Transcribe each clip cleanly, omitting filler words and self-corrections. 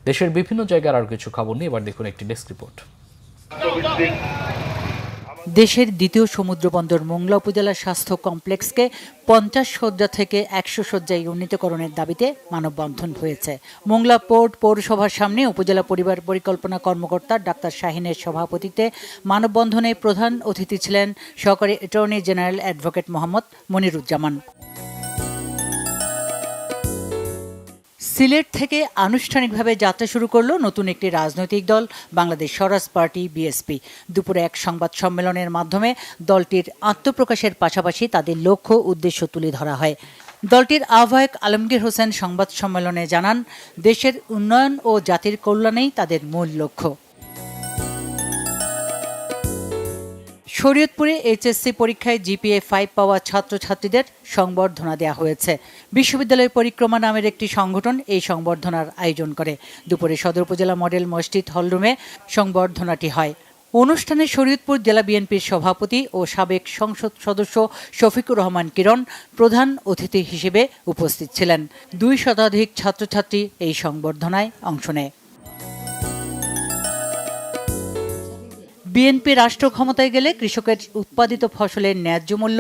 দেশের বিভিন্ন জায়গার আর কিছু খবর নিয়ে এবার দেখুন একটি ডেস্ক রিপোর্ট। দেশের দ্বিতীয় সমুদ্রবন্দর মোংলা উপজেলা স্বাস্থ্য কমপ্লেক্সকে 50 শয্যা থেকে 100 শয্যায় উন্নীতকরণের দাবিতে মানববন্ধন হয়েছে। মোংলা পোর্ট পৌরসভার সামনে উপজেলা পরিবার পরিকল্পনা কর্মকর্তা ডাক্তার শাহিনের সভাপতিত্বে মানববন্ধনে প্রধান অতিথি ছিলেন সহকারী attorney general advocate Mohammad Moniruzzaman. Sylhet থেকে আনুষ্ঠানিকভাবে যাত্রা শুরু করলো নতুন একটি রাজনৈতিক দল বাংলাদেশ স্বরাজ পার্টি বিএসপি। দুপুরে এক সংবাদ সম্মেলনের মাধ্যমে দলটির আত্মপ্রকাশের পাশাপাশি তাদের লক্ষ্য উদ্দেশ্য তুলে ধরা হয়। দলটির আহ্বায়ক আলমগীর হোসেন সংবাদ সম্মেলনে জানান, দেশের উন্নয়ন ও জাতির কল্যাণেই তাদের মূল লক্ষ্য। শরীয়তপুরে এইচএসসি পরীক্ষায় জিপিএ 5 পাওয়া ছাত্রছাত্রীদের সংবর্ধনা দেওয়া হয়েছে। বিশ্ববিদ্যালয় পরিক্রমা নামের একটি সংগঠন এই সংবর্ধনার আয়োজন করে। দুপুরে সদর উপজেলা মডেল মসজিদ হলরুমে সংবর্ধনাটি হয়। অনুষ্ঠানে শরীয়তপুর জেলা বিএনপির সভাপতি ও সাবেক সংসদ সদস্য শফিকুর রহমান কিরণ প্রধান অতিথি হিসেবে উপস্থিত ছিলেন। 2 শতাধিক ছাত্রছাত্রী এই সংবর্ধনায় অংশ নেয়। বিএনপি রাষ্ট্র ক্ষমতায় গেলে কৃষকের উৎপাদিত ফসলের ন্যায্য মূল্য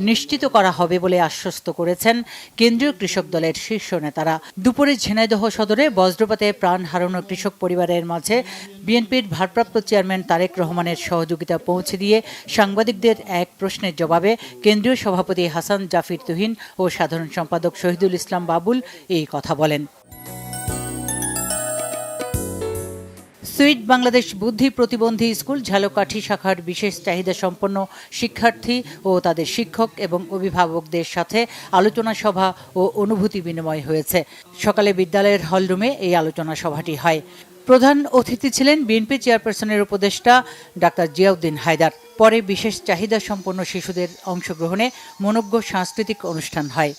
নিশ্চিত করা হবে বলে আশ্বস্ত করেছেন কেন্দ্রীয় কৃষক দলের শীর্ষ নেতারা। দুপুরে ঝিনাইদহ সদরে বজ্রপাতে প্রাণ হারানো কৃষক পরিবারের মাঝে বিএনপির ভারপ্রাপ্ত চেয়ারম্যান তারেক রহমানের সহযোগিতা পৌঁছে দিয়ে সাংবাদিকদের এক প্রশ্নের জবাবে কেন্দ্রীয় সভাপতি হাসান জাফির তুহিন ও সাধারণ সম্পাদক শহীদুল ইসলাম বাবুল এই কথা বলেন। সুইট বাংলাদেশ বুদ্ধি প্রতিবন্ধী স্কুল ঝালকাঠি শাখার বিশেষ চাহিদা সম্পন্ন শিক্ষার্থী ও তাদের শিক্ষক এবং অভিভাবকদের সাথে আলোচনা সভা ও অনুভূতি বিনিময় হয়েছে। সকালে বিদ্যালয়ের হলরুমে এই আলোচনা সভাটি হয়। প্রধান অতিথি ছিলেন বিএনপি চেয়ারপারসনের উপদেষ্টা ডাক্তার জিয়াউদ্দিন হায়দার। পরে বিশেষ চাহিদা সম্পন্ন শিশুদের অংশগ্রহণে মনোজ্ঞ সাংস্কৃতিক অনুষ্ঠান হয়।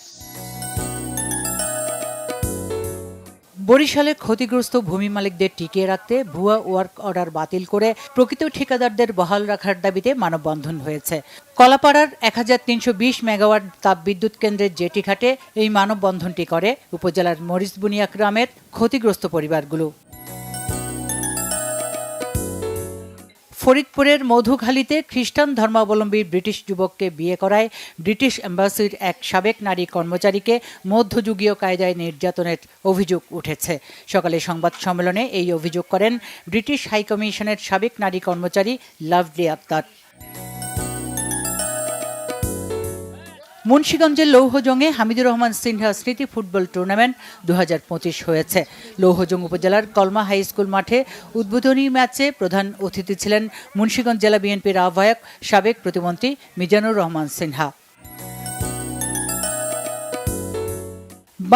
বরিশালে ক্ষতিগ্রস্ত ভূমি মালিকদের টিকিয়ে রাখতে ভুয়া ওয়ার্ক অর্ডার বাতিল করে প্রকৃত ঠিকাদারদের বহাল রাখার দাবিতে মানববন্ধন হয়েছে। কলাপাড়ার 1320 মেগাওয়াট তাপবিদ্যুৎ কেন্দ্রের জেটি ঘাটে এই মানববন্ধনটি করে উপজেলার মরিচবুনিয়া গ্রামের ক্ষতিগ্রস্ত পরিবারগুলো। ফরিদপুরের মধুখালীতে খ্রিস্টান ধর্মাবলম্বী ব্রিটিশ যুবককে বিয়ে করায় ব্রিটিশ এম্বাসির এক সাবেক নারী কর্মচারীকে মধ্যযুগীয় কায়দায় নির্যাতনের অভিযোগ উঠেছে। সকালে সংবাদ সম্মেলনে এই অভিযোগ করেন ব্রিটিশ হাইকমিশনের সাবেক নারী কর্মচারী লাভলি আক্তার। মুন্সিগঞ্জের লৌহজংয়ে হামিদুর রহমান সিনহা স্মৃতি ফুটবল টুর্নামেন্ট 2025 হয়েছে। লৌহজং উপজেলার কলমা হাই স্কুল মাঠে উদ্বোধনী ম্যাচে প্রধান অতিথি ছিলেন মুন্সিগঞ্জ জেলা বিএনপির আহ্বায়ক সাবেক প্রতিমন্ত্রী মিজানুর রহমান সিনহা।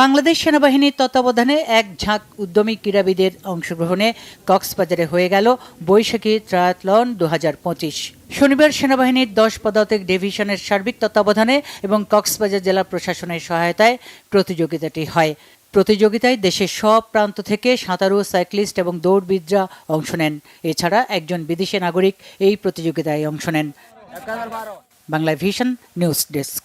বাংলাদেশ সেনাবাহিনীর তত্ত্বাবধানে এক ঝাঁক উদ্যমী ক্রীড়াবিদের অংশগ্রহণে কক্সবাজারে হয়ে গেল বৈশাখী ট্রায়াথলন 2025। শনিবার সেনাবাহিনীর 10 পদাতিক ডিভিশনের সার্বিক তত্ত্বাবধানে এবং কক্সবাজার জেলা প্রশাসনের সহায়তায় প্রতিযোগিতাটি হয়। প্রতিযোগিতায় দেশের সব প্রান্ত থেকে সাঁতারু, সাইক্লিস্ট এবং দৌড়বিদরা অংশ নেন। এছাড়া একজন বিদেশি নাগরিক এই প্রতিযোগিতায় অংশ নেন। Bangla vision news desk.